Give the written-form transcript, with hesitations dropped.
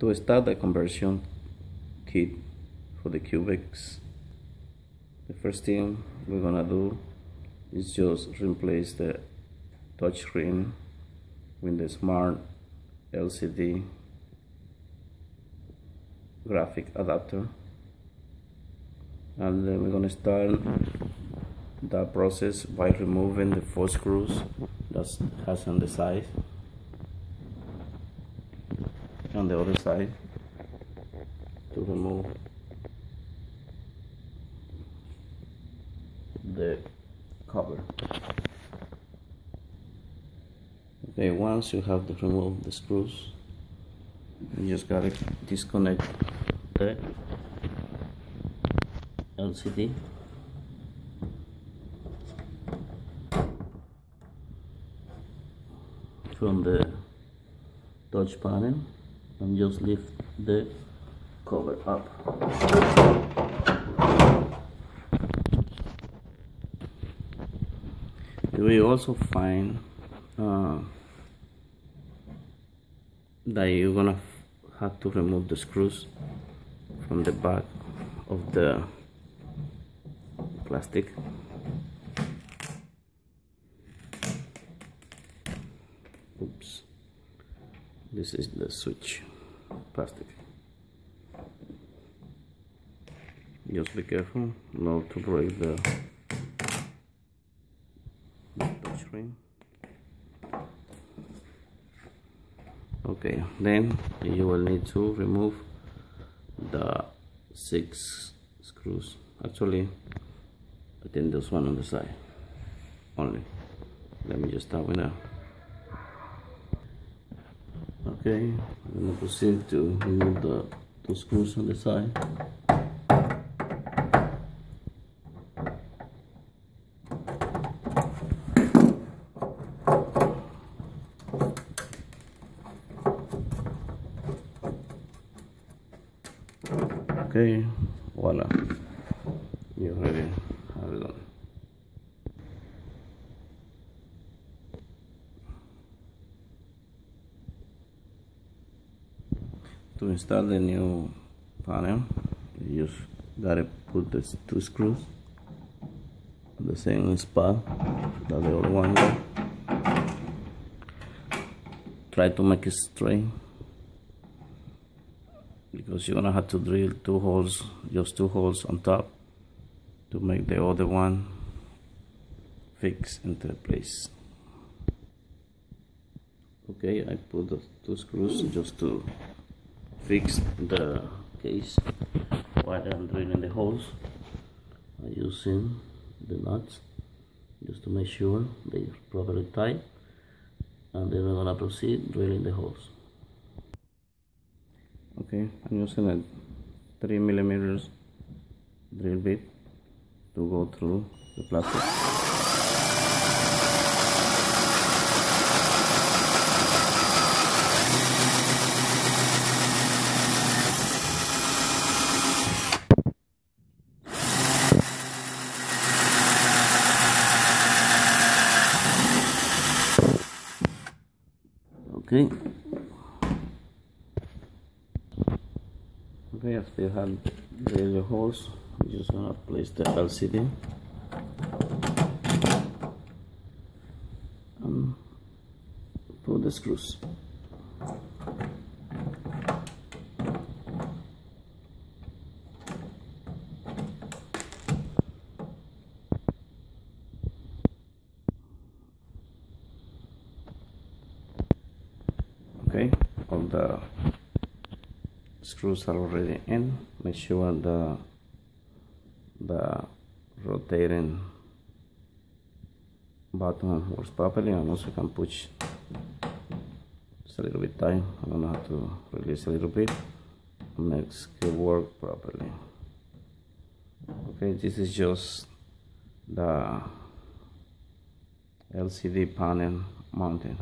To start the conversion kit for the Cubex, the first thing we're gonna do is just replace the touchscreen with the smart LCD graphic adapter, and then we're gonna start that process by removing the 4 screws that has on the side. On the other side, to remove the cover. Okay, once you have to remove the screws, you just gotta disconnect the LCD from the touch panel and just lift the cover up. You will also find that you're gonna have to remove the screws from the back of the plastic. Oops. This is the switch plastic. Just be careful not to break the touchscreen. Okay, then you will need to remove the 6 screws. Actually, I think there's one on the side only. Let me just start with that. Okay, I'm going to proceed to remove the 2 screws on the side. Okay, voila, you already have it done. To install the new panel, you just gotta put the 2 screws at the same spot that the other one. Try to make it straight, because you're gonna have to drill 2 holes, just 2 holes on top to make the other one fix into place. Okay, I put the 2 screws just to fix the case while I'm drilling the holes. I'm using the nuts just to make sure they're properly tight, and then we're gonna proceed drilling the holes. Okay, I'm using a 3mm drill bit to go through the plastic. Okay. Okay, after you have drilled your holes, you're just gonna place the LCD and put the screws. Okay, all the screws are already in. Make sure the rotating button works properly, and also you can push. It's a little bit tight. I'm gonna have to release a little bit. Makes it work properly. Okay, this is just the LCD panel mounting.